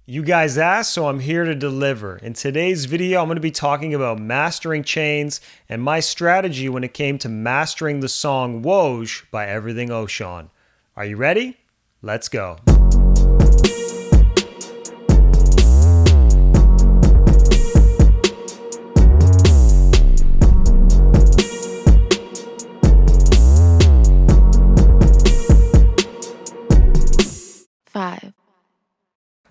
You guys asked, so I'm here to deliver. In today's video, I'm going to be talking about mastering chains and my strategy when it came to mastering the song Woj by EverythingOShauN. Are you ready? Let's go. 5.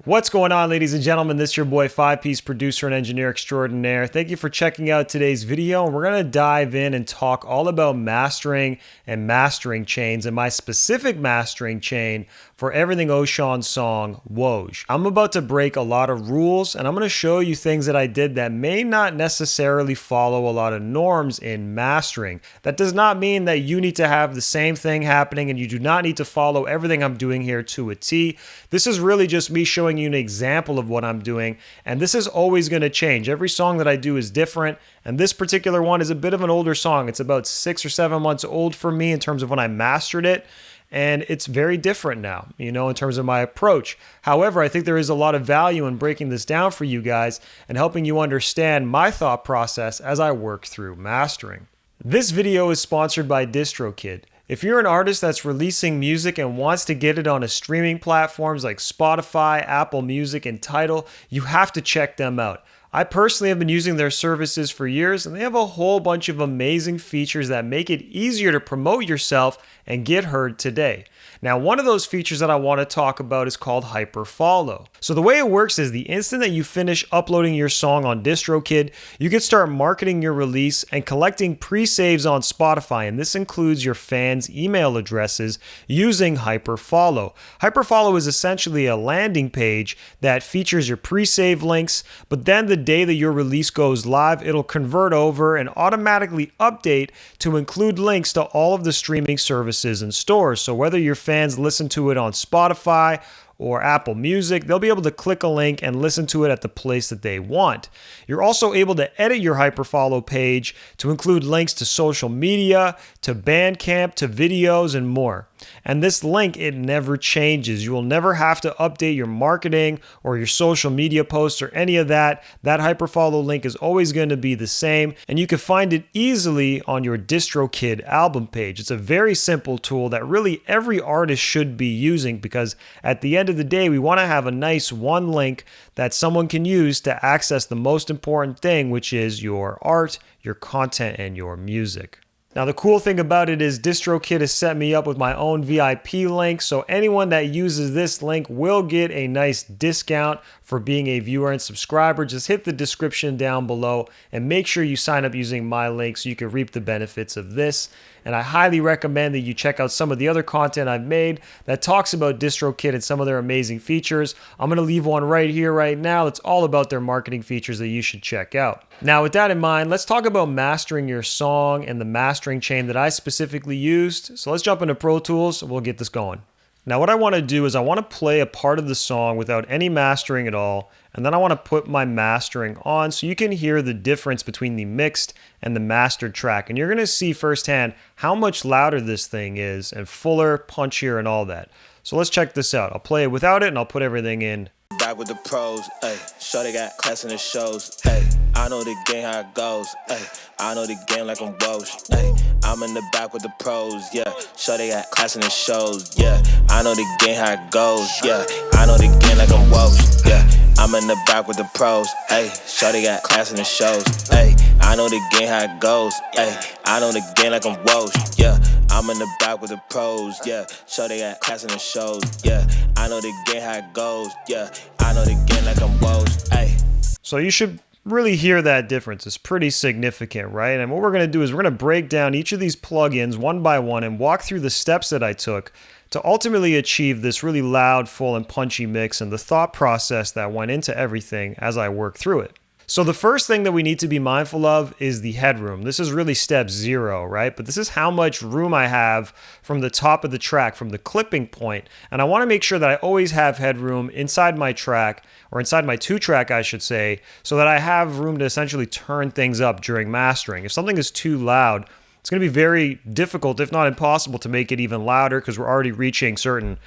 What's going on, ladies and gentlemen? This is your boy, 5-Piece producer and engineer extraordinaire. Thank you for checking out today's video. And we're going to dive in and talk all about mastering and mastering chains and my specific mastering chain for EverythingOShauN's song, Woj. I'm about to break a lot of rules and I'm going to show you things that I did that may not necessarily follow a lot of norms in mastering. That does not mean that you need to have the same thing happening and you do not need to follow everything I'm doing here to a T. This is really just me showing you an example of what I'm doing, and this is always going to change. Every song that I do is different, and this particular one is a bit of an older song. It's about 6 or 7 months old for me in terms of when I mastered it, and it's very different now, in terms of my approach. However, I think there is a lot of value in breaking this down for you guys and helping you understand my thought process as I work through mastering. This video is sponsored by DistroKid. If you're an artist that's releasing music and wants to get it on streaming platforms like Spotify, Apple Music, and Tidal, you have to check them out. I personally have been using their services for years, and they have a whole bunch of amazing features that make it easier to promote yourself and get heard today. Now, one of those features that I want to talk about is called hyperfollow. So the way it works is the instant that you finish uploading your song on DistroKid, you can start marketing your release and collecting pre-saves on Spotify, and this includes your fans' email addresses using hyperfollow. Hyperfollow is essentially a landing page that features your pre-save links, but then the day that your release goes live, it'll convert over and automatically update to include links to all of the streaming services and stores. So whether your fans listen to it on Spotify or Apple Music, they'll be able to click a link and listen to it at the place that they want. You're also able to edit your hyperfollow page to include links to social media, to Bandcamp, to videos, and more. And this link, it never changes. You will never have to update your marketing or your social media posts or any of that. That hyperfollow link is always going to be the same, and you can find it easily on your DistroKid album page. It's a very simple tool that really every artist should be using, because at the end of the day, we want to have a nice one link that someone can use to access the most important thing, which is your art, your content, and your music. Now, the cool thing about it is DistroKid has set me up with my own VIP link, so anyone that uses this link will get a nice discount for being a viewer and subscriber. Just hit the description down below and make sure you sign up using my link so you can reap the benefits of this. And I highly recommend that you check out some of the other content I've made that talks about DistroKid and some of their amazing features. I'm going to leave one right here, right now. That's all about their marketing features that you should check out. Now, with that in mind, let's talk about mastering your song and the mastering chain that I specifically used. So let's jump into Pro Tools and we'll get this going. Now, what I want to do is I want to play a part of the song without any mastering at all, and then I want to put my mastering on so you can hear the difference between the mixed and the mastered track. And you're going to see firsthand how much louder this thing is and fuller, punchier, and all that. So let's check this out. I'll play it without it and I'll put everything in. Back with the pros, ayy. Shorty got class in the shows, ayy. I know the game how it goes, ayy. I know the game like I'm Woj, ayy. I'm in the back with the pros, yeah. Shorty got class in the shows, yeah. I know the game how it goes, yeah. I know the game like I'm Woj, yeah. I'm in the back with the pros, ayy. Shorty got class in the shows, ayy. I know the game how it goes, ayy. I know the game like I'm Woj, yeah. I'm in the back with the pros, yeah. Shorty got class in the shows, yeah. I know the game how it goes, yeah. I know the game like I'm Woj, ayy. So you should really hear that difference. It's pretty significant, right? And what we're going to do is we're going to break down each of these plugins one by one and walk through the steps that I took to ultimately achieve this really loud, full, and punchy mix and the thought process that went into everything as I worked through it. So the first thing that we need to be mindful of is the headroom. This is really step 0, right? But this is how much room I have from the top of the track, from the clipping point. And I want to make sure that I always have headroom inside my track, or inside my 2-track, I should say, so that I have room to essentially turn things up during mastering. If something is too loud, it's going to be very difficult, if not impossible, to make it even louder because we're already reaching certain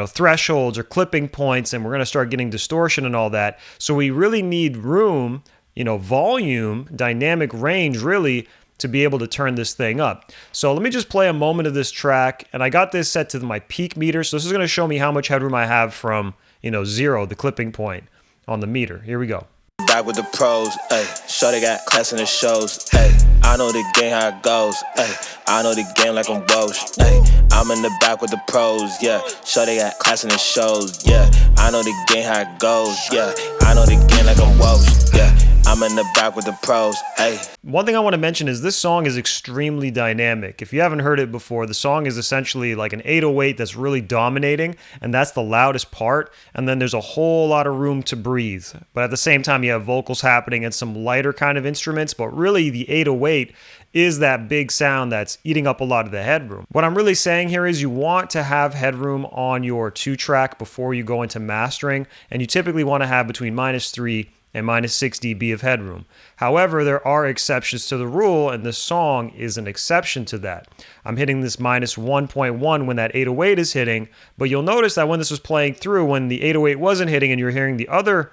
thresholds or clipping points, and we're going to start getting distortion and all that. So we really need room, volume, dynamic range, really, to be able to turn this thing up. So let me just play a moment of this track, and I got this set to my peak meter. So this is going to show me how much headroom I have from, 0, the clipping point on the meter. Here we go. Back with the pros, ayy. Shorty got class in the shows, ayy. I know the game how it goes, ayy. I know the game like I'm Woj, ayy. I'm in the back with the pros, yeah. Shorty got class in the shows, yeah. I know the game how it goes, yeah. I know the game like I'm Woj, yeah. I'm in the back with the pros, ayy. One thing I want to mention is this song is extremely dynamic. If you haven't heard it before, the song is essentially like an 808 that's really dominating, and that's the loudest part, and then there's a whole lot of room to breathe. But at the same time, you have vocals happening and some lighter kind of instruments, but really the 808 is that big sound that's eating up a lot of the headroom. What I'm really saying here is you want to have headroom on your 2-track before you go into mastering, and you typically want to have between -3 and -6 dB of headroom. However, there are exceptions to the rule, and this song is an exception to that. I'm hitting this -1.1 when that 808 is hitting, but you'll notice that when this was playing through, when the 808 wasn't hitting and you're hearing the other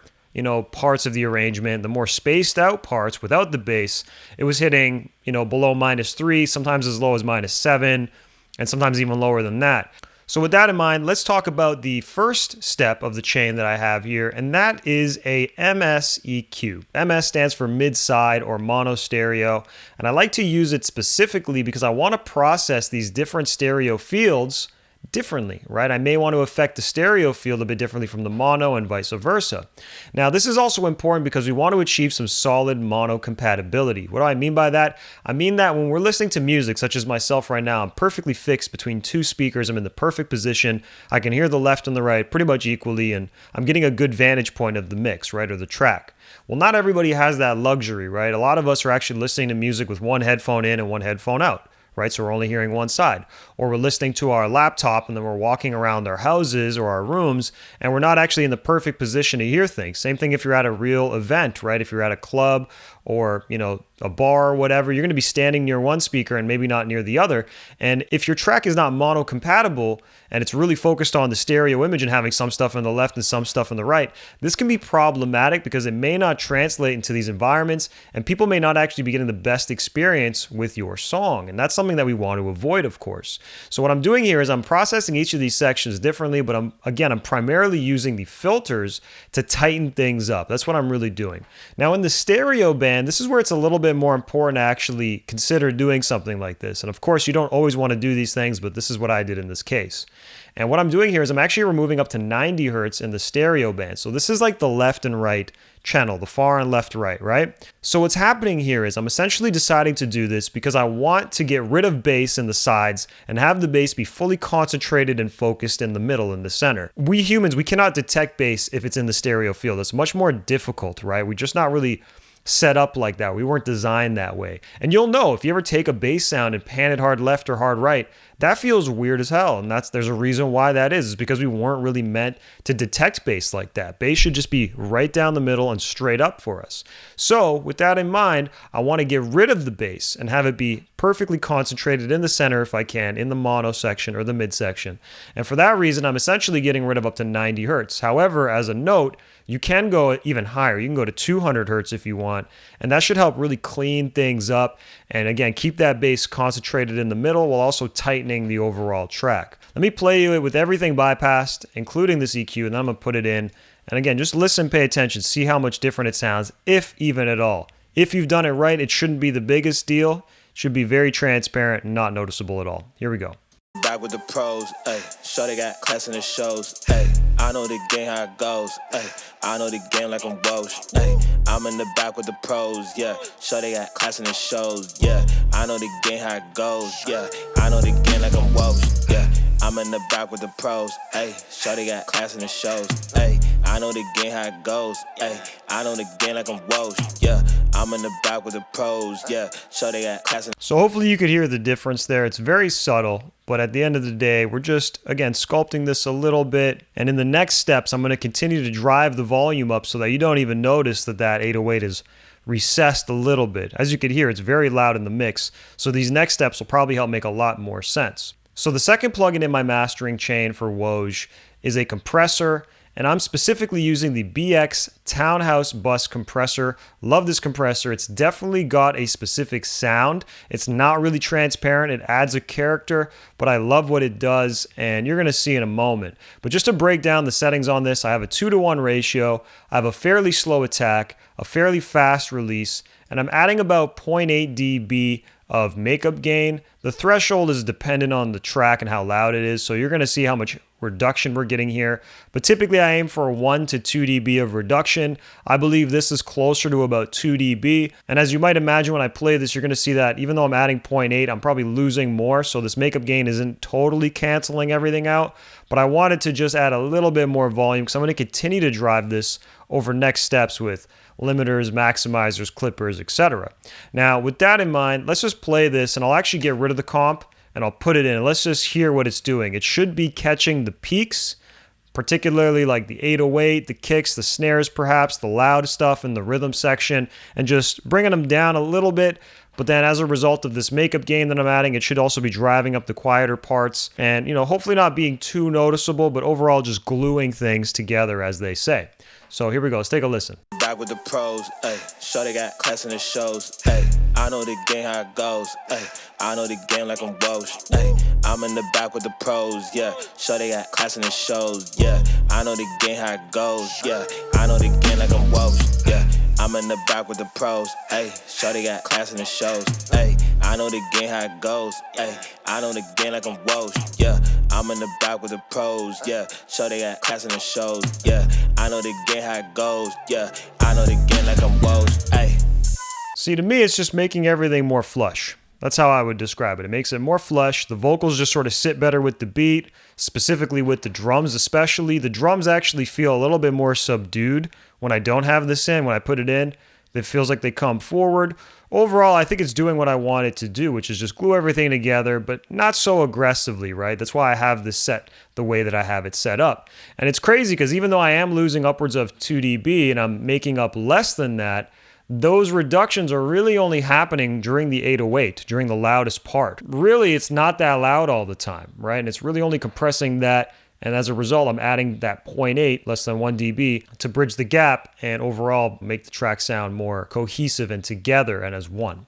parts of the arrangement, the more spaced out parts without the bass, it was hitting, below -3, sometimes as low as -7, and sometimes even lower than that. So with that in mind, let's talk about the first step of the chain that I have here, and that is a MS EQ. MS stands for mid-side or mono stereo, and I like to use it specifically because I want to process these different stereo fields differently, right? I may want to affect the stereo field a bit differently from the mono and vice versa. Now, this is also important because we want to achieve some solid mono compatibility. What do I mean by that? I mean that when we're listening to music, such as myself right now, I'm perfectly fixed between 2 speakers. I'm in the perfect position. I can hear the left and the right pretty much equally, and I'm getting a good vantage point of the mix, right, or the track. Well, not everybody has that luxury, right? A lot of us are actually listening to music with one headphone in and one headphone out, right? So we're only hearing one side. Or we're listening to our laptop and then we're walking around our houses or our rooms and we're not actually in the perfect position to hear things. Same thing if you're at a real event, right? If you're at a club or, a bar or whatever, you're going to be standing near one speaker and maybe not near the other. And if your track is not mono compatible and it's really focused on the stereo image and having some stuff on the left and some stuff on the right, this can be problematic because it may not translate into these environments and people may not actually be getting the best experience with your song. And that's something that we want to avoid, of course. So what I'm doing here is I'm processing each of these sections differently, but I'm primarily using the filters to tighten things up. That's what I'm really doing. Now in the stereo band, this is where it's a little bit more important to actually consider doing something like this. And of course, you don't always want to do these things, but this is what I did in this case. And what I'm doing here is I'm actually removing up to 90 hertz in the stereo band. So this is like the left and right channel, the far and left right? So what's happening here is I'm essentially deciding to do this because I want to get rid of bass in the sides and have the bass be fully concentrated and focused in the middle, in the center. We humans, we cannot detect bass if it's in the stereo field. It's much more difficult, right? We're just not really set up like that. We weren't designed that way. And you'll know if you ever take a bass sound and pan it hard left or hard right, that feels weird as hell. And there's a reason why that is. It's because we weren't really meant to detect bass like that. Bass should just be right down the middle and straight up for us. So with that in mind, I want to get rid of the bass and have it be perfectly concentrated in the center if I can, in the mono section or the mid section. And for that reason, I'm essentially getting rid of up to 90 hertz. However, as a note, you can go even higher. You can go to 200 hertz if you want, and that should help really clean things up and again, keep that bass concentrated in the middle while also tightening the overall track. Let me play you it with everything bypassed, including this EQ, and then I'm going to put it in. And again, just listen, pay attention, see how much different it sounds, if even at all. If you've done it right, it shouldn't be the biggest deal. It should be very transparent and not noticeable at all. Here we go. Back with the pros, ayy. Shorty got class in the shows, ayy. I know the game how it goes, ayy. I know the game like I'm Woj, ayy. I'm in the back with the pros, yeah. Shorty got class in the shows, yeah. I know the game how it goes, yeah. I know the game like I'm Woj, yeah. I'm in the back with the pros, ayy. Shorty got class in the shows, ayy. I know the game how it goes, ayy. I know the game like I'm Woj, yeah. I'm in the back with the pros, yeah. Shorty got class in. So hopefully you could hear the difference there. It's very subtle, but at the end of the day, we're just, again, sculpting this a little bit. And in the next steps, I'm going to continue to drive the volume up so that you don't even notice that that 808 is recessed a little bit. As you can hear, it's very loud in the mix. So these next steps will probably help make a lot more sense. So the second plugin in my mastering chain for Woj is a compressor, and I'm specifically using the BX Townhouse Bus Compressor. Love this compressor. It's definitely got a specific sound. It's not really transparent. It adds a character, but I love what it does, and you're going to see in a moment. But just to break down the settings on this, I have a 2-to-1 ratio. I have a fairly slow attack, a fairly fast release, and I'm adding about 0.8 dB of makeup gain. The threshold is dependent on the track and how loud it is, so you're going to see how much reduction we're getting here. But typically I aim for 1 to 2 dB of reduction. I believe this is closer to about 2 dB. And as you might imagine, when I play this, you're going to see that even though I'm adding 0.8, I'm probably losing more. So this makeup gain isn't totally canceling everything out. But I wanted to just add a little bit more volume because I'm going to continue to drive this over next steps with limiters, maximizers, clippers, etc. Now, with that in mind, let's just play this, and I'll actually get rid of the comp and I'll put it in. Let's just hear what it's doing. It should be catching the peaks, particularly like the 808, the kicks, the snares perhaps, the loud stuff in the rhythm section, and just bringing them down a little bit. But then as a result of this makeup gain that I'm adding, it should also be driving up the quieter parts and, hopefully not being too noticeable, but overall just gluing things together, as they say. So here we go. Let's take a listen. Back with the pros, ayy. Shorty got class in the shows, ayy. I know the game how it goes, ayy. I know the game like I'm Woj, ayy. I'm in the back with the pros, yeah. Shorty got class in the shows, yeah. I know the game how it goes, yeah. I know the game like I'm Woj, yeah. I'm in the back with the pros, ayy. Shorty got class in the shows, ayy. I know the game how it goes, ayy. I know the game like I'm Woj, yeah. I'm in the back with the pros, yeah. Shorty got class in the shows, yeah. I know the game how it goes, yeah. I know the game like I'm Woj, ayy. See, to me, it's just making everything more flush. That's how I would describe it. It makes it more flush. The vocals just sort of sit better with the beat, specifically with the drums especially. The drums actually feel a little bit more subdued when I don't have this in. When I put it in, it feels like they come forward. Overall, I think it's doing what I want it to do, which is just glue everything together, but not so aggressively, right? That's why I have this set the way that I have it set up. And it's crazy because even though I am losing upwards of 2 dB and I'm making up less than that, those reductions are really only happening during the 808, during the loudest part. Really, it's not that loud all the time, right? And it's really only compressing that. And as a result, I'm adding that 0.8, less than 1 dB, to bridge the gap and overall make the track sound more cohesive and together and as one.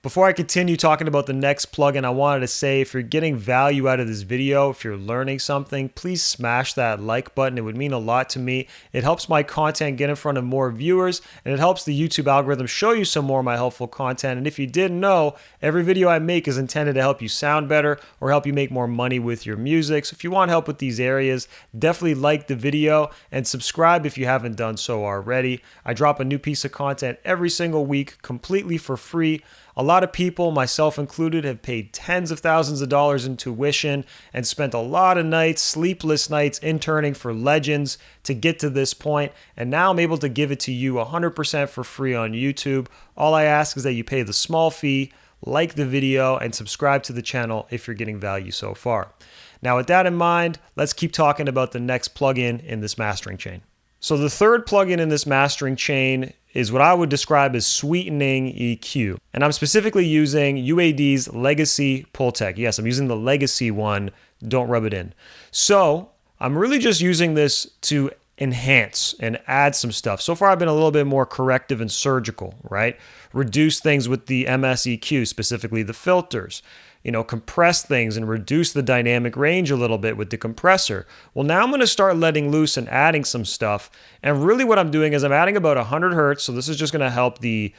Before I continue talking about the next plugin, I wanted to say if you're getting value out of this video, if you're learning something, please smash that like button. It would mean a lot to me. It helps my content get in front of more viewers, and it helps the YouTube algorithm show you some more of my helpful content. And if you didn't know, every video I make is intended to help you sound better or help you make more money with your music. So if you want help with these areas, definitely like the video and subscribe if you haven't done so already. I drop a new piece of content every single week completely for free. A lot of people, myself included, have paid tens of thousands of dollars in tuition and spent a lot of nights, sleepless nights, interning for legends to get to this point. And now I'm able to give it to you 100% for free on YouTube. All I ask is that you pay the small fee, like the video, and subscribe to the channel if you're getting value so far. Now, with that in mind, let's keep talking about the next plugin in this mastering chain. So the third plugin in this mastering chain is what I would describe as Sweetening EQ. And I'm specifically using UAD's Legacy Pultec. Yes, I'm using the Legacy one. Don't rub it in. So I'm really just using this to enhance and add some stuff. So far, I've been a little bit more corrective and surgical, right? Reduce things with the MSEQ, specifically the filters. Compress things and reduce the dynamic range a little bit with the compressor. Well, now I'm going to start letting loose and adding some stuff. And really what I'm doing is I'm adding about 100 hertz. So this is just going to help the,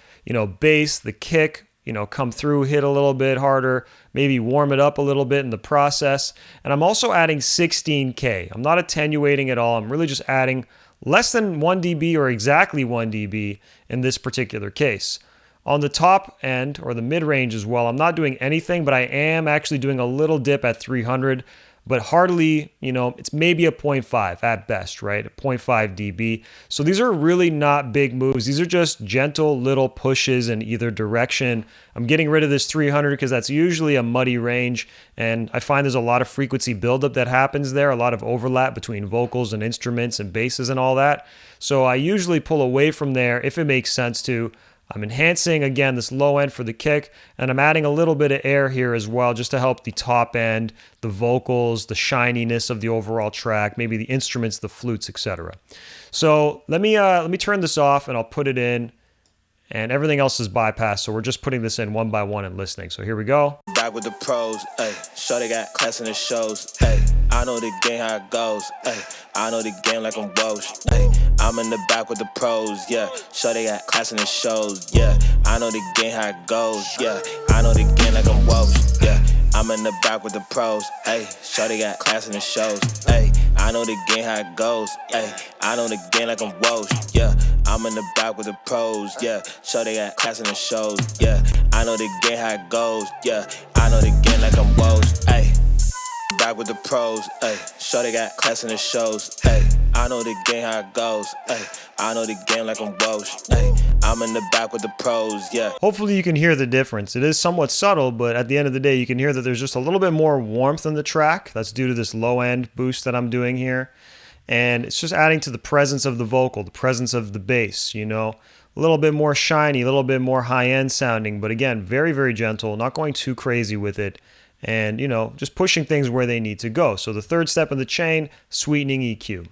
bass, the kick, come through, hit a little bit harder, maybe warm it up a little bit in the process. And I'm also adding 16K. I'm not attenuating at all. I'm really just adding less than 1 dB or exactly 1 dB in this particular case. On the top end, or the mid-range as well, I'm not doing anything, but I am actually doing a little dip at 300, but hardly, it's maybe a 0.5 at best, right? A 0.5 dB. So these are really not big moves. These are just gentle little pushes in either direction. I'm getting rid of this 300 because that's usually a muddy range, and I find there's a lot of frequency buildup that happens there, a lot of overlap between vocals and instruments and basses and all that. So I usually pull away from there if it makes sense to. I'm enhancing, again, this low end for the kick, and I'm adding a little bit of air here as well just to help the top end, the vocals, the shininess of the overall track, maybe the instruments, the flutes, etc. So let me turn this off and I'll put it in, and everything else is bypassed, so we're just putting this in one by one and listening. So here we go. Back with the pros, ayy. Shorty got class in the shows, ayy. I know the game how it goes, ayy. I know the game like I'm Woj, ayy. I'm in the back with the pros, yeah. Shorty got class in the shows, yeah. I know the game how it goes, yeah. I know the game like I'm Woj, yeah. I'm in the back with the pros, ayy. Shorty got class in the shows, ayy. I know the game how it goes, ayy. I know the game like I'm Woj, yeah. I'm in the back with the pros, yeah. Shorty got class in the shows, yeah. I know the game how it goes, yeah. I know the game like I'm Woj, ayy. Back with the pros, ayy. Shorty got class in the shows, ayy. I know the game how it goes, ayy. I know the game like I'm Woj, ayy. I'm in the back with the pros, yeah. Hopefully you can hear the difference. It is somewhat subtle, but at the end of the day, you can hear that there's just a little bit more warmth in the track. That's due to this low end boost that I'm doing here. And it's just adding to the presence of the vocal, the presence of the bass, you know. A little bit more shiny, a little bit more high-end sounding, but again, very, very gentle, not going too crazy with it. And, you know, just pushing things where they need to go. So the third step in the chain, sweetening EQ.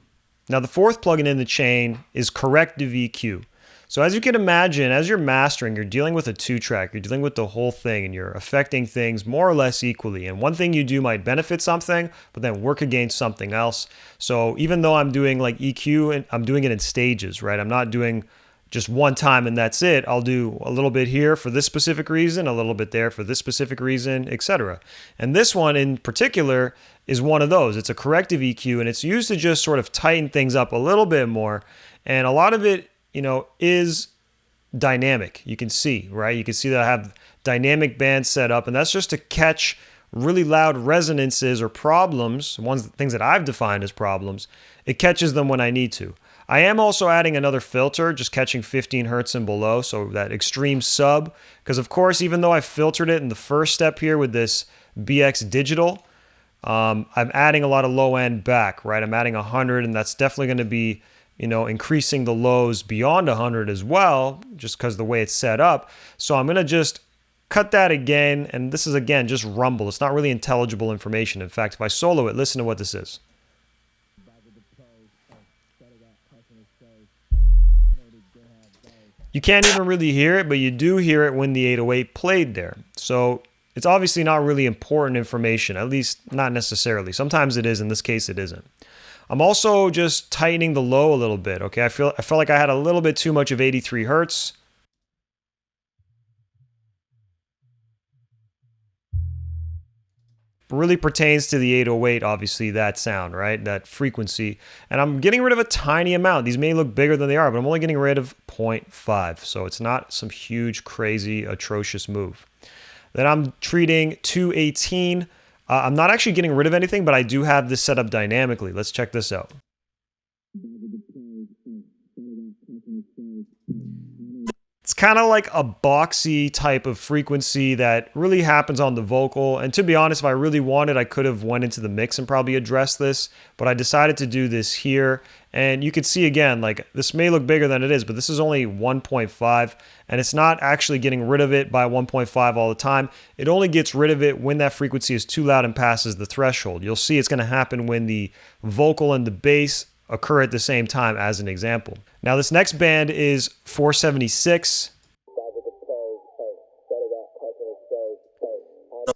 Now the fourth plugin in the chain is Corrective EQ. So as you can imagine, as you're mastering, you're dealing with a 2-track, you're dealing with the whole thing, and you're affecting things more or less equally. And one thing you do might benefit something, but then work against something else. So even though I'm doing like EQ, and I'm doing it in stages, right? I'm not doing just one time and that's it. I'll do a little bit here for this specific reason, a little bit there for this specific reason, etc. And this one in particular is one of those. It's a corrective EQ, and it's used to just sort of tighten things up a little bit more. And a lot of it, you know, is dynamic. You can see, right? You can see that I have dynamic bands set up, and that's just to catch really loud resonances or problems, things that I've defined as problems. It catches them when I need to. I am also adding another filter, just catching 15 hertz and below, so that extreme sub, because of course, even though I filtered it in the first step here with this BX digital, I'm adding a lot of low end back, right? I'm adding 100, and that's definitely going to be, you know, increasing the lows beyond 100 as well, just because the way it's set up. So I'm going to just cut that again, and this is, again, just rumble. It's not really intelligible information. In fact, if I solo it, listen to what this is. You can't even really hear it, but you do hear it when the 808 played there. So it's obviously not really important information, at least not necessarily. Sometimes it is, in this case it isn't. I'm also just tightening the low a little bit, okay? I felt like I had a little bit too much of 83 hertz. Really pertains to the 808, obviously, that sound, right? That frequency. And I'm getting rid of a tiny amount. These may look bigger than they are, but I'm only getting rid of 0.5. So it's not some huge, crazy, atrocious move. Then I'm treating 218. I'm not actually getting rid of anything, but I do have this set up dynamically. Let's check this out. It's kind of like a boxy type of frequency that really happens on the vocal. And to be honest, if I really wanted, I could have went into the mix and probably addressed this, but I decided to do this here. And you can see again, like this may look bigger than it is, but this is only 1.5, and it's not actually getting rid of it by 1.5 all the time. It only gets rid of it when that frequency is too loud and passes the threshold. You'll see it's going to happen when the vocal and the bass occur at the same time, as an example. Now this next band is 476.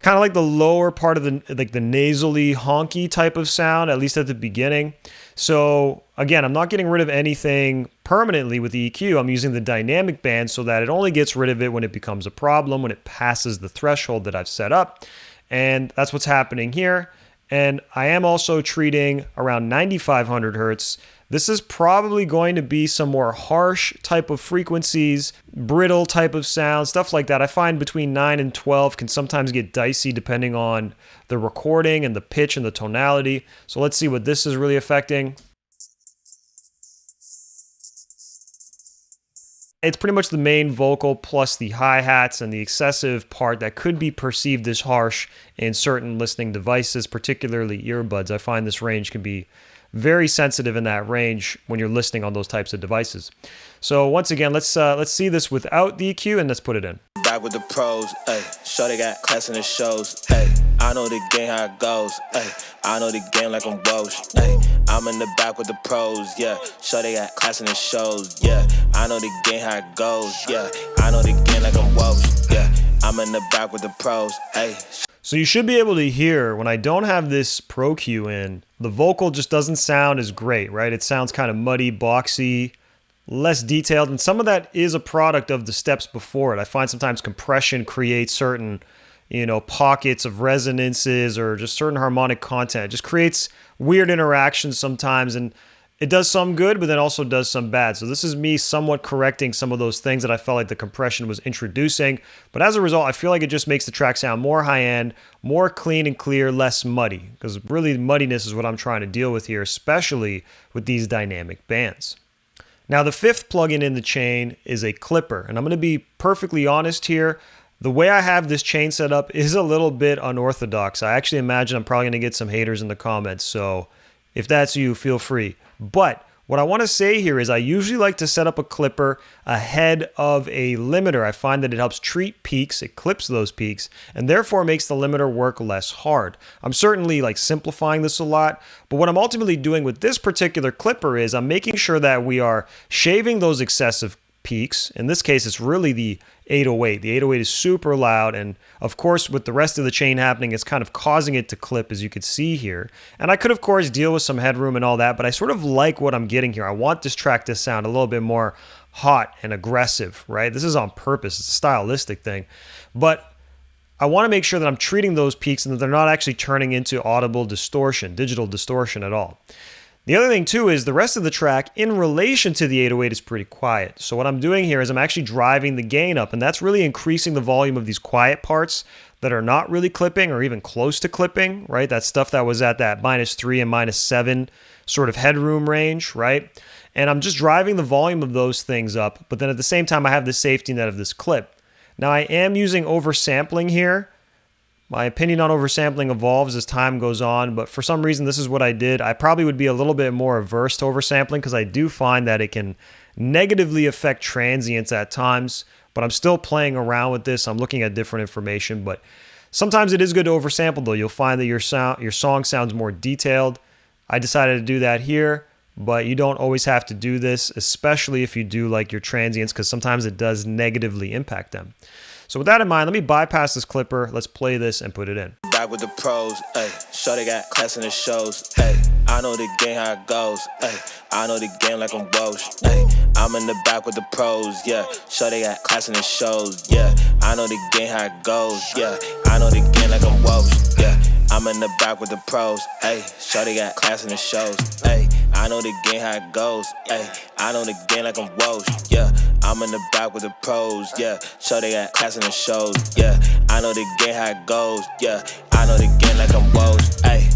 Kind of like the lower part of the nasally honky type of sound, at least at the beginning. So again, I'm not getting rid of anything permanently with the EQ. I'm using the dynamic band so that it only gets rid of it when it becomes a problem, when it passes the threshold that I've set up. And that's what's happening here. And I am also treating around 9500 hertz. This is probably going to be some more harsh type of frequencies, brittle type of sound, stuff like that. I find between 9 and 12 can sometimes get dicey depending on the recording and the pitch and the tonality. So let's see what this is really affecting. It's pretty much the main vocal plus the hi-hats and the excessive part that could be perceived as harsh in certain listening devices, particularly earbuds. I find this range can be very sensitive in that range when you're listening on those types of devices. So once again, let's see this without the EQ and let's put it in. Back with the pros, ayy. Shorty got class in the shows, ayy. I know the game how it goes, ayy. I know the game like I'm Woj, ayy. I'm in the back with the pros, yeah. Shorty got class in the shows, yeah. I know the game how it goes, yeah. I know the game like I'm Woj, yeah. I'm in the back with the pros, ayy. So you should be able to hear when I don't have this Pro Q in, the vocal just doesn't sound as great, right? It sounds kind of muddy, boxy, less detailed, and some of that is a product of the steps before it. I find sometimes compression creates certain, pockets of resonances or just certain harmonic content. It just creates weird interactions sometimes, and it does some good, but then also does some bad. So this is me somewhat correcting some of those things that I felt like the compression was introducing. But as a result, I feel like it just makes the track sound more high-end, more clean and clear, less muddy. Because really, muddiness is what I'm trying to deal with here, especially with these dynamic bands. Now, the fifth plugin in the chain is a clipper. And I'm going to be perfectly honest here. The way I have this chain set up is a little bit unorthodox. I actually imagine I'm probably going to get some haters in the comments. So if that's you, feel free. But what I want to say here is I usually like to set up a clipper ahead of a limiter. I find that it helps treat peaks, it clips those peaks, and therefore makes the limiter work less hard. I'm certainly simplifying this a lot, but what I'm ultimately doing with this particular clipper is I'm making sure that we are shaving those excessive peaks. In this case, it's really the 808. The 808 is super loud, and of course, with the rest of the chain happening, it's kind of causing it to clip, as you could see here. And I could, of course, deal with some headroom and all that, but I sort of like what I'm getting here. I want this track to sound a little bit more hot and aggressive, right? This is on purpose. It's a stylistic thing. But I want to make sure that I'm treating those peaks and that they're not actually turning into audible distortion, digital distortion at all. The other thing too is the rest of the track in relation to the 808 is pretty quiet. So what I'm doing here is I'm actually driving the gain up, and that's really increasing the volume of these quiet parts that are not really clipping or even close to clipping, right? That stuff that was at that -3 and -7 sort of headroom range, right? And I'm just driving the volume of those things up, but then at the same time I have the safety net of this clip. Now I am using oversampling here. My opinion on oversampling evolves as time goes on, but for some reason this is what I did. I probably would be a little bit more averse to oversampling because I do find that it can negatively affect transients at times, but I'm still playing around with this. I'm looking at different information, but sometimes it is good to oversample though. You'll find that your song sounds more detailed. I decided to do that here, but you don't always have to do this, especially if you do like your transients, because sometimes it does negatively impact them. So with that in mind, let me bypass this clipper. Let's play this and put it in. Back with the pros, ayy. Shorty got class in the shows, ayy. I know the game how it goes, ayy. I know the game like I'm Woj, ayy. I'm in the back with the pros, yeah. Shorty got class in the shows, yeah. I know the game how it goes, yeah. I know the game like I'm Woj, yeah. I'm in the back with the pros, ayy. Shorty got class in the shows, ayy. I know the game how it goes, ayy. I know the game like I'm Woj, yeah. I'm in the back with the pros, yeah. Shorty got class in the shows, yeah. I know the game how it goes, yeah. I know the game like I'm Woj, ayy.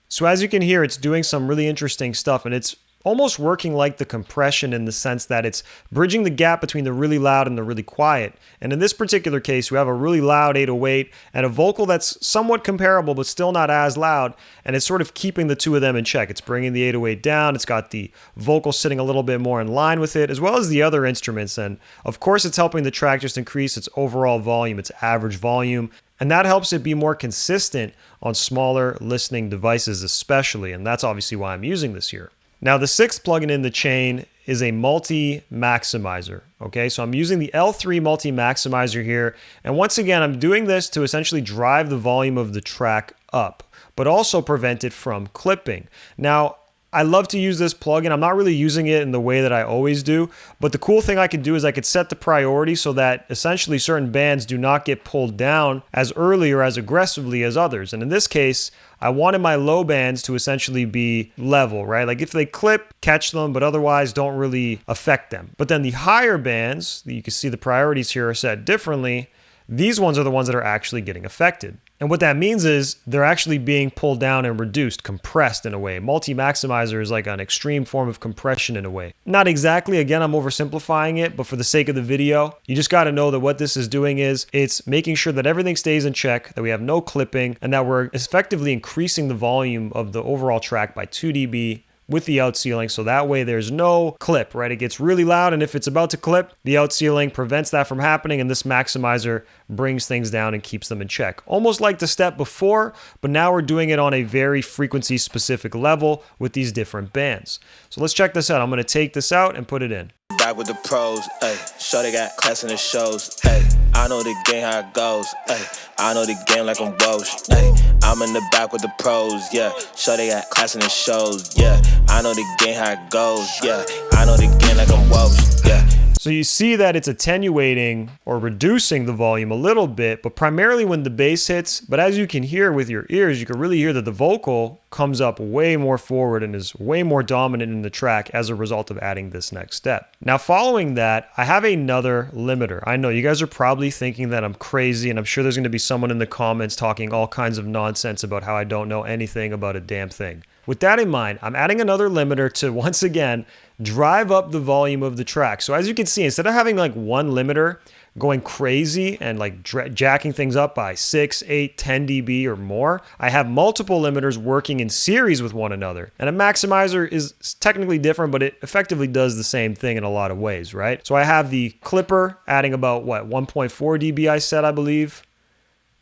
So as you can hear, it's doing some really interesting stuff, and it's almost working like the compression in the sense that it's bridging the gap between the really loud and the really quiet. And in this particular case, we have a really loud 808 and a vocal that's somewhat comparable but still not as loud, and it's sort of keeping the two of them in check. It's bringing the 808 down, it's got the vocal sitting a little bit more in line with it, as well as the other instruments, and of course it's helping the track just increase its overall volume, its average volume, and that helps it be more consistent on smaller listening devices especially, and that's obviously why I'm using this here. Now, the sixth plugin in the chain is a Multimaximizer. Okay, so I'm using the L3 Multimaximizer here. And once again, I'm doing this to essentially drive the volume of the track up, but also prevent it from clipping. Now, I love to use this plugin. I'm not really using it in the way that I always do, but the cool thing I could do is I could set the priority so that essentially certain bands do not get pulled down as early or as aggressively as others. And in this case, I wanted my low bands to essentially be level, right? Like if they clip, catch them, but otherwise don't really affect them. But then the higher bands, you can see the priorities here are set differently. These ones are the ones that are actually getting affected. And what that means is they're actually being pulled down and reduced, compressed in a way. Multi-maximizer is like an extreme form of compression in a way. Not exactly, again, I'm oversimplifying it, but for the sake of the video, you just got to know that what this is doing is it's making sure that everything stays in check, that we have no clipping, and that we're effectively increasing the volume of the overall track by 2 dB with the outsealing, so that way there's no clip, right? It gets really loud, and if it's about to clip, the outsealing prevents that from happening, and this maximizer brings things down and keeps them in check. Almost like the step before, but now we're doing it on a very frequency-specific level with these different bands. So let's check this out. I'm going to take this out and put it in. Back with the pros, ayy. Shorty got class in the shows, ayy. I know the game how it goes, ayy. I know the game like I'm Woj, ayy. I'm in the back with the pros, yeah. Shorty got class in the shows, yeah. I know the game how it goes, yeah. I know the game like I'm Woj, yeah. So you see that it's attenuating or reducing the volume a little bit, but primarily when the bass hits. But as you can hear with your ears, you can really hear that the vocal comes up way more forward and is way more dominant in the track as a result of adding this next step. Now following that, I have another limiter. I know you guys are probably thinking that I'm crazy, and I'm sure there's going to be someone in the comments talking all kinds of nonsense about how I don't know anything about a damn thing. With that in mind, I'm adding another limiter to, once again, drive up the volume of the track. So as you can see, instead of having like one limiter going crazy and like jacking things up by 6, 8, 10 dB or more, I have multiple limiters working in series with one another. And a maximizer is technically different, but it effectively does the same thing in a lot of ways, right? So I have the clipper adding about, what, 1.4 dB I said, I believe.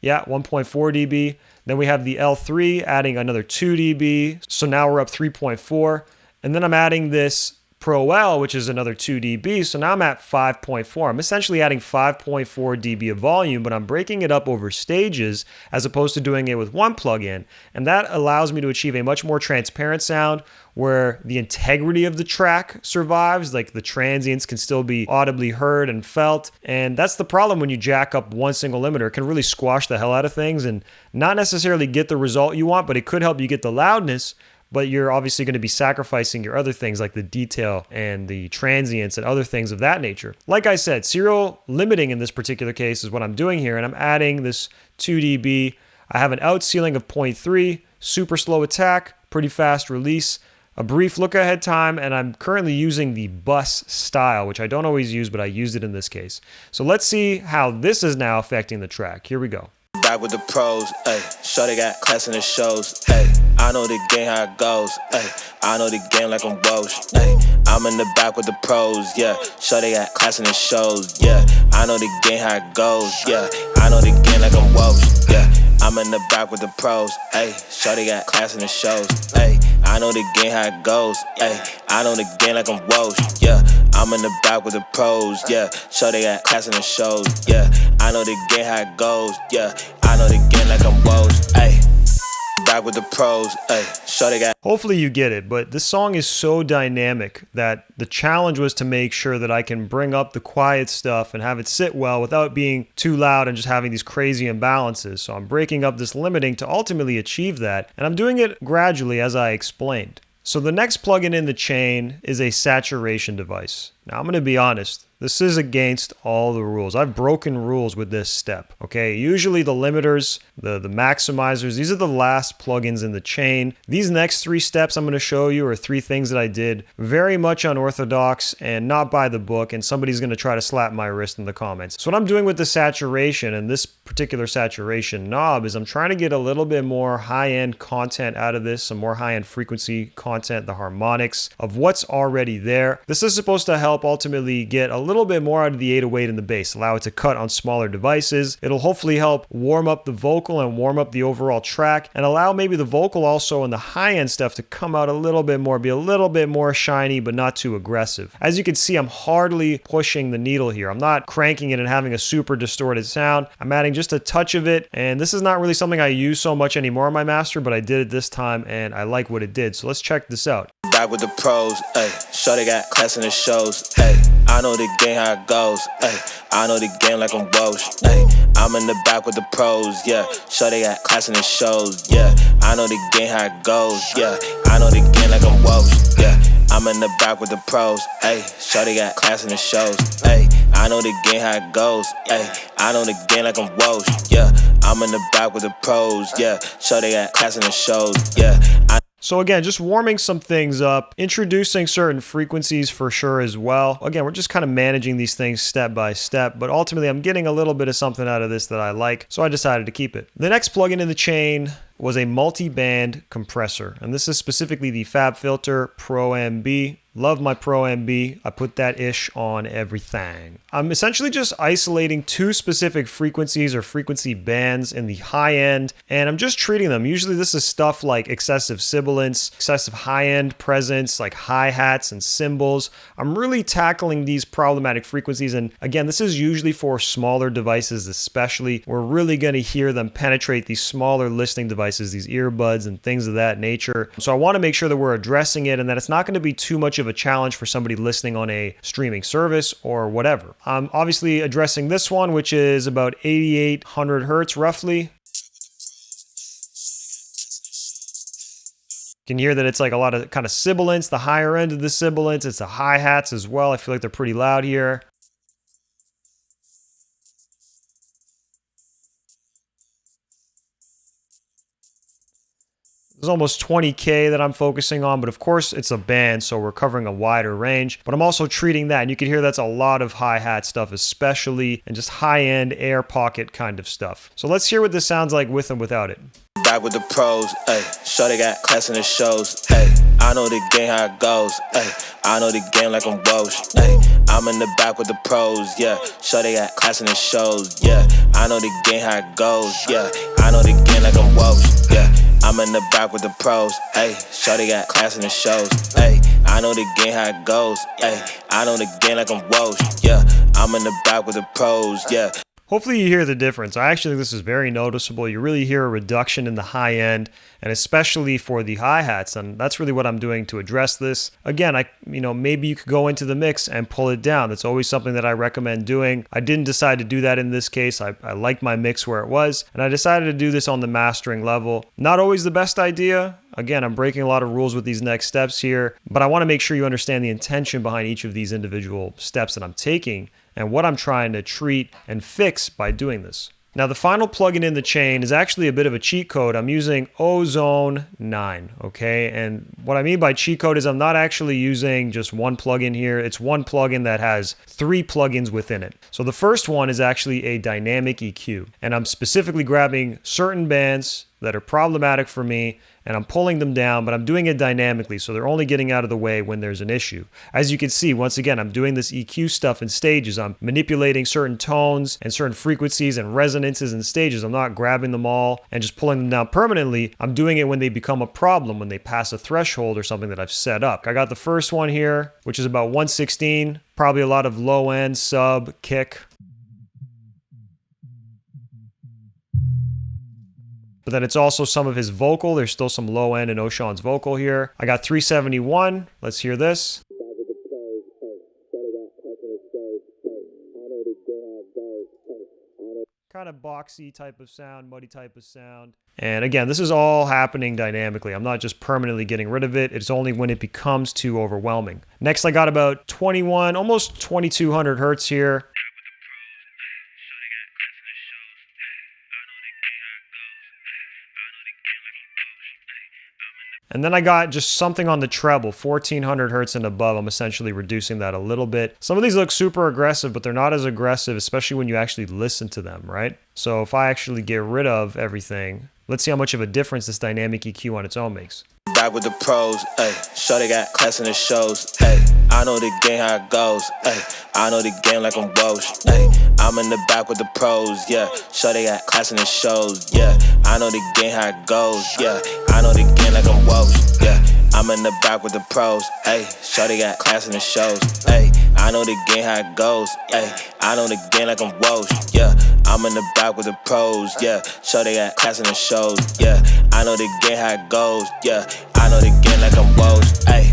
Yeah, 1.4 dB. Then we have the L3 adding another 2 dB. So now we're up 3.4. And then I'm adding this Pro L, which is another 2 dB. So now I'm at 5.4. I'm essentially adding 5.4 dB of volume, but I'm breaking it up over stages as opposed to doing it with one plugin. And that allows me to achieve a much more transparent sound where the integrity of the track survives, like the transients can still be audibly heard and felt. And that's the problem when you jack up one single limiter. It can really squash the hell out of things and not necessarily get the result you want, but it could help you get the loudness. But you're obviously going to be sacrificing your other things like the detail and the transients and other things of that nature. Like I said, serial limiting in this particular case is what I'm doing here, and I'm adding this 2 dB. I have an outsealing of 0.3, super slow attack, pretty fast release, a brief look ahead time, and I'm currently using the bus style, which I don't always use, but I used it in this case. So let's see how this is now affecting the track. Here we go. Back with the pros, ayy. Shorty got class in the shows, ayy. I know the game how it goes, ayy. I know the game like I'm Woj, ayy. I'm in the back with the pros, yeah. Shorty got class in the shows, yeah. I know the game how it goes, yeah. I know the game like I'm Woj, yeah. I'm in the back with the pros, ayy. Shorty got class in the shows, ayy. I know the game how it goes, ayy. I know the game like I'm Woj, yeah. I'm in the back with the pros, yeah. Shorty got class in the shows, yeah. I know the game how it goes, yeah. I know the game like I'm Woj, ayy. Back with the pros, ayy. Shorty got. Hopefully you get it, but this song is so dynamic that the challenge was to make sure that I can bring up the quiet stuff and have it sit well without being too loud and just having these crazy imbalances. So I'm breaking up this limiting to ultimately achieve that, and I'm doing it gradually as I explained. So the next plugin in the chain is a saturation device. Now I'm going to be honest, this is against all the rules. I've broken rules with this step, okay? Usually the limiters, the maximizers, these are the last plugins in the chain. These next three steps I'm going to show you are three things that I did very much unorthodox and not by the book, and somebody's going to try to slap my wrist in the comments. So what I'm doing with the saturation and this particular saturation knob is I'm trying to get a little bit more high-end content out of this, some more high-end frequency content, the harmonics of what's already there. This is supposed to help ultimately get a little bit more out of the 808 and the bass, allow it to cut on smaller devices. It'll hopefully help warm up the vocal and warm up the overall track and allow maybe the vocal also and the high-end stuff to come out a little bit more, be a little bit more shiny but not too aggressive. As you can see, I'm hardly pushing the needle here. I'm not cranking it and having a super distorted sound. I'm adding just a touch of it, and this is not really something I use so much anymore on my master, but I did it this time and I like what it did. So let's check this out. Back with the pros, ayy. Shorty got class in the shows, ayy. I know the game how it goes, ayy. I know the game like I'm Woj, ayy. I'm in the back with the pros, yeah. Shorty got class in the shows, yeah. I know the game how it goes, yeah. I know the game like I'm Woj, yeah. I'm in the back with the pros, ayy. Shorty got class in the shows, ayy. I know the game how it goes, ayy. I know the game like I'm Woj, yeah. I'm in the back with the pros, yeah. Shorty got class in the shows, yeah. So again, just warming some things up, introducing certain frequencies for sure as well. Again, we're just kind of managing these things step by step, but ultimately I'm getting a little bit of something out of this that I like, so I decided to keep it. The next plugin in the chain was a multi-band compressor, and this is specifically the FabFilter Pro MB. Love my Pro MB. I put that ish on everything. I'm essentially just isolating two specific frequencies or frequency bands in the high end, and I'm just treating them. Usually this is stuff like excessive sibilance, excessive high end presence, like hi-hats and cymbals. I'm really tackling these problematic frequencies, and again, this is usually for smaller devices especially. We're really going to hear them penetrate these smaller listening devices, these earbuds and things of that nature. So I want to make sure that we're addressing it and that it's not going to be too much of a challenge for somebody listening on a streaming service or whatever. I'm obviously addressing this one, which is about 8800 hertz roughly. You can hear that it's like a lot of kind of sibilance, the higher end of the sibilance. It's the hi-hats as well. I feel like they're pretty loud here. There's almost 20K that I'm focusing on, but of course it's a band, so we're covering a wider range. But I'm also treating that, and you can hear that's a lot of hi-hat stuff especially, and just high-end air pocket kind of stuff. So let's hear what this sounds like with and without it. Back with the pros, ayy. Shorty got class in the shows, ayy. I know the game how it goes, ayy. I know the game like I'm Woj, ayy. I'm in the back with the pros, yeah. Shorty got class in the shows, yeah. I know the game how it goes, yeah. I know the game like I'm Woj, yeah. I'm in the back with the pros, ayy. Shorty got class in the shows, ayy. I know the game how it goes, ayy. I know the game like I'm Woj, yeah. I'm in the back with the pros, yeah. Hopefully you hear the difference. I actually think this is very noticeable. You really hear a reduction in the high end, and especially for the hi-hats, and that's really what I'm doing to address this. Again, maybe you could go into the mix and pull it down. That's always something that I recommend doing. I didn't decide to do that in this case. I liked my mix where it was, and I decided to do this on the mastering level. Not always the best idea. Again, I'm breaking a lot of rules with these next steps here, but I want to make sure you understand the intention behind each of these individual steps that I'm taking and what I'm trying to treat and fix by doing this. Now, the final plugin in the chain is actually a bit of a cheat code. I'm using Ozone 9, okay? And what I mean by cheat code is I'm not actually using just one plugin here. It's one plugin that has 3 plugins within it. So the first one is actually a dynamic EQ, and I'm specifically grabbing certain bands that are problematic for me, and I'm pulling them down, but I'm doing it dynamically, so they're only getting out of the way when there's an issue. As you can see, once again, I'm doing this EQ stuff in stages. I'm manipulating certain tones and certain frequencies and resonances in stages. I'm not grabbing them all and just pulling them down permanently. I'm doing it when they become a problem, when they pass a threshold or something that I've set up. I got the first one here, which is about 116, probably a lot of low end, sub, kick. But then it's also some of his vocal. There's still some low end in EverythingOShauN's vocal here. I got 371. Let's hear this. Kind of boxy type of sound, muddy type of sound. And again, this is all happening dynamically. I'm not just permanently getting rid of it. It's only when it becomes too overwhelming. Next, I got about 21, almost 2200 hertz here. And then I got just something on the treble, 1400 hertz and above. I'm essentially reducing that a little bit. Some of these look super aggressive, but they're not as aggressive, especially when you actually listen to them, right? So if I actually get rid of everything, let's see how much of a difference this dynamic EQ on its own makes. Back with the pros, ayy. Shorty got class in the shows, ayy. I know the game how it goes, ayy. I know the game like I'm Woj, ayy. I'm in the back with the pros, yeah. Shorty got class in the shows, yeah. I know the game how it goes, yeah. I know the game like I'm Woj, yeah. I'm in the back with the pros, ayy. Shorty got class in the shows, ayy. I know the game how it goes, ayy. I know the game like I'm Woj, yeah. I'm in the back with the pros, yeah. Shorty got class in the shows, yeah. I know the game how it goes, yeah. I know the game like I'm Woj, ayy.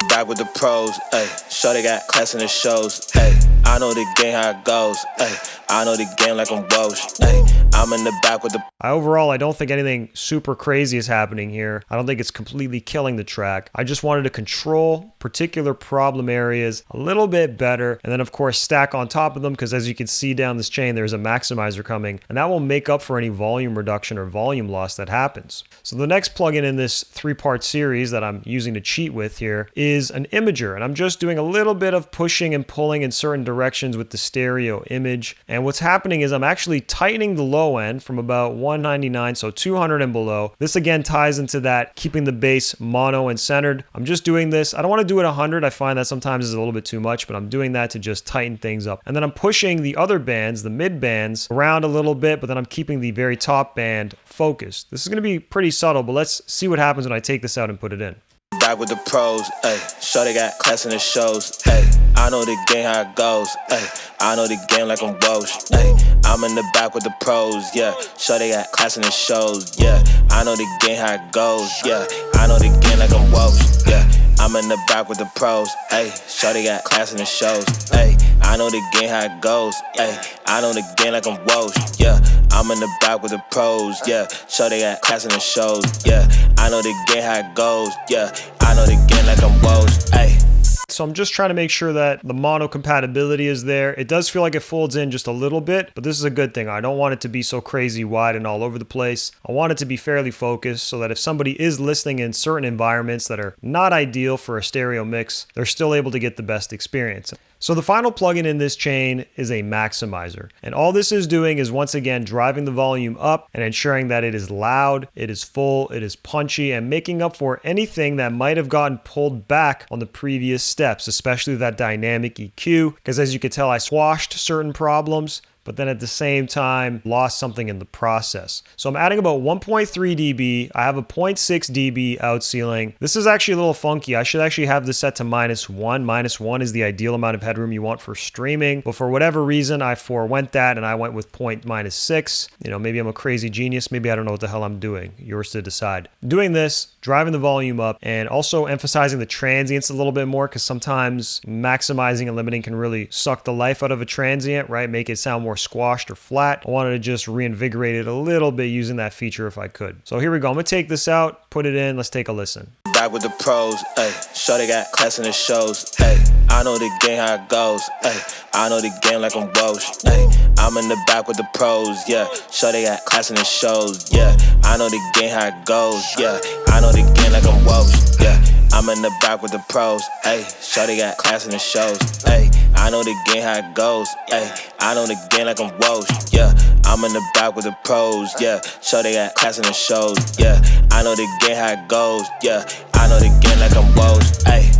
Back with the pros, ayy. Shorty got class in the shows, ayy. I know the game how it goes, ayy. I know the game like I'm Woj, ayy. I'm in the back with the. Overall, I don't think anything super crazy is happening here. I don't think it's completely killing the track. I just wanted to control particular problem areas a little bit better, and then of course stack on top of them, because as you can see down this chain, there's a maximizer coming, and that will make up for any volume reduction or volume loss that happens. So the next plugin in this 3-part series that I'm using to cheat with here is an imager, and I'm just doing a little bit of pushing and pulling in certain directions with the stereo image. And what's happening is I'm actually tightening the low end from about 199, so 200 and below. This again ties into that keeping the bass mono and centered. I'm just doing this. I don't want to do it 100. I find that sometimes is a little bit too much, but I'm doing that to just tighten things up. And then I'm pushing the other bands, the mid bands, around a little bit, but then I'm keeping the very top band focused. This is going to be pretty subtle, but let's see what happens when I take this out and put it in. Back with the pros, ayy. Shorty got class in the shows, ayy. I know the game how it goes, ayy. I know the game like I'm Bosch, ayy. I'm in the back with the pros, yeah. Shorty got class in the shows, yeah. I know the game how it goes, yeah. I know the game like I'm Bosch, yeah. I'm in the back with the pros, ayy. Shorty got class in the shows, ayy. I know the game how it goes, ayy. I know the game like I'm Bosch, yeah. I'm in the back with the pros, yeah. Shorty got class in the shows, yeah. I know the game how it goes, yeah. I know the game like I'm Bosch, ayy. So I'm just trying to make sure that the mono compatibility is there. It does feel like it folds in just a little bit, but this is a good thing. I don't want it to be so crazy wide and all over the place. I want it to be fairly focused so that if somebody is listening in certain environments that are not ideal for a stereo mix, they're still able to get the best experience. So the final plugin in this chain is a maximizer. And all this is doing is once again driving the volume up and ensuring that it is loud, it is full, it is punchy, and making up for anything that might have gotten pulled back on the previous steps, especially that dynamic EQ, because as you can tell, I squashed certain problems, but then at the same time lost something in the process. So I'm adding about 1.3 dB. I have a 0.6 dB out ceiling. This is actually a little funky. I should actually have this set to -1. -1 is the ideal amount of headroom you want for streaming, but for whatever reason, I forewent that and I went with -6. You know, maybe I'm a crazy genius. Maybe I don't know what the hell I'm doing. Yours to decide. Doing this, driving the volume up, and also emphasizing the transients a little bit more, because sometimes maximizing and limiting can really suck the life out of a transient, right? Make it sound more squashed or flat. I wanted to just reinvigorate it a little bit using that feature if I could. So here we go. I'm gonna take this out, put it in. Let's take a listen. Back with the pros, ayy. Shorty got class in the shows, ayy. I know the game how it goes, ayy. I know the game like I'm Bosch, ayy. I'm in the back with the pros, yeah. Shorty got class in the shows, yeah. I know the game how it goes, yeah. I know the game like I'm Bosch, yeah. I'm in the back with the pros, ayy. Shorty got class in the shows, ayy. I know the game how it goes, ayy. I know the game like I'm Bosch, yeah. I'm in the back with the pros, yeah. Shorty got class in the shows, yeah. I know the game how it goes, yeah. I know the game like I'm Bosch, ayy.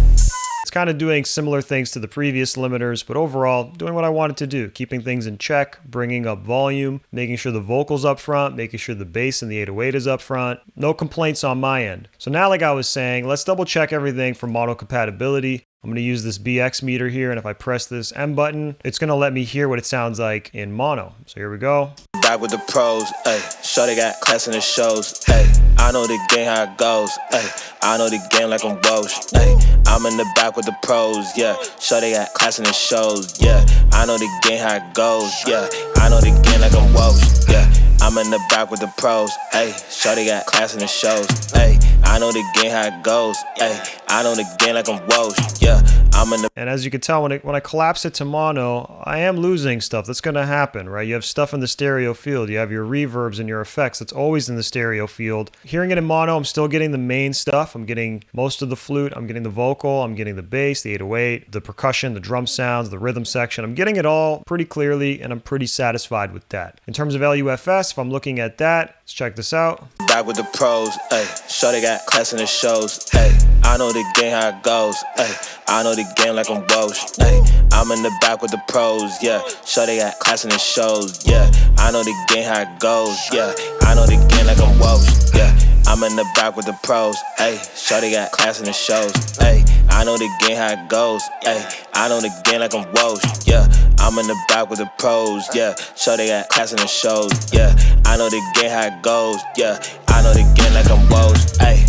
It's kind of doing similar things to the previous limiters, but overall doing what I wanted to do, keeping things in check, bringing up volume, making sure the vocals up front, making sure the bass and the 808 is up front. No complaints on my end. So now, like I was saying, let's double check everything for mono compatibility. I'm going to use this BX meter here, and if I press this M button, it's going to let me hear what it sounds like in mono. So here we go. Back with the pros, ayy. Shorty got class in the shows, ayy. I know the game how it goes, ayy. I know the game like I'm Bosch, ayy. I'm in the back with the pros, yeah. Shorty got class in the shows, yeah. I know the game how it goes, yeah. I know the game like I'm Bosch, yeah. I'm in the back with the pros, ayy. Shorty got class in the shows, ayy. I know the game how it goes, ayy. I know the game like I'm Bosch, yeah. I'm in the. And as you can tell, when I collapse it to mono, I am losing stuff. That's going to happen, right? You have stuff in the stereo field. You have your reverbs and your effects. That's always in the stereo field. Hearing it in mono, I'm still getting the main stuff. I'm getting most of the flute. I'm getting the vocal. I'm getting the bass, the 808, the percussion, the drum sounds, the rhythm section. I'm getting it all pretty clearly, and I'm pretty satisfied with that. In terms of LUFS, if I'm looking at that, let's check this out. Back with the pros, ayy. Shorty got class in the shows, ayy. I know the game how it goes, ayy. I know the game like I'm Bosch, ayy. I'm in the back with the pros, yeah. Shorty got class in the shows, yeah. I know the game how it goes, yeah. I know the game like I'm Bosch, yeah. I'm in the back with the pros, ayy. Shorty got class in the shows, ayy. I know the game how it goes, ayy. I know the game like I'm Bosch, yeah. I'm in the back with the pros, yeah. Shorty got class in the shows, yeah. I know the game how it goes, yeah. I know the game like I'm Bosch, ayy.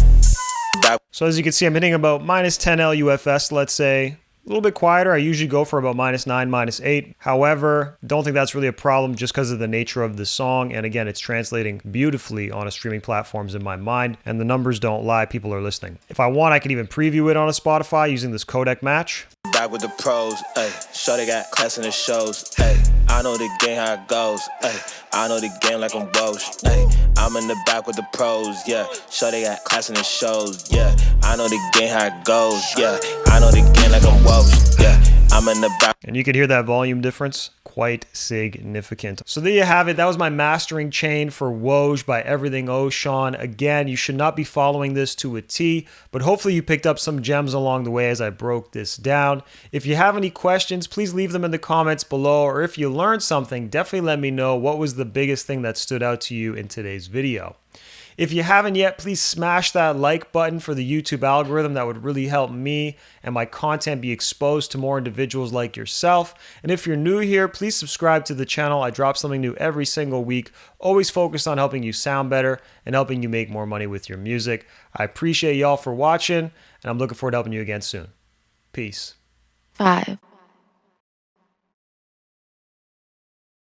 So as you can see, I'm hitting about -10 LUFS, let's say. A little bit quieter. I usually go for about -9, -8. However, don't think that's really a problem just because of the nature of the song. And again, it's translating beautifully on a streaming platforms in my mind, and the numbers don't lie. People are listening. If I want, I can even preview it on a Spotify using this codec match. Back with the pros, ayy. Shorty got class in the shows, ayy. I know the game how it goes, ayy. I know the game like I'm Woj, ayy. I'm in the back with the pros, yeah. Shorty got class in the shows, yeah. I know the game how it goes, yeah. I know the game like I'm Woj, yeah. I'm in the back. And you can hear that volume difference. Quite significant. So there you have it. That was my mastering chain for Woj by EverythingOShauN. Again, you should not be following this to a T, but hopefully you picked up some gems along the way as I broke this down. If you have any questions, please leave them in the comments below, or if you learned something, definitely let me know what was the biggest thing that stood out to you in today's video. If you haven't yet, please smash that like button for the YouTube algorithm. That would really help me and my content be exposed to more individuals like yourself. And if you're new here, please subscribe to the channel. I drop something new every single week, always focused on helping you sound better and helping you make more money with your music. I appreciate y'all for watching, and I'm looking forward to helping you again soon. Peace. 5.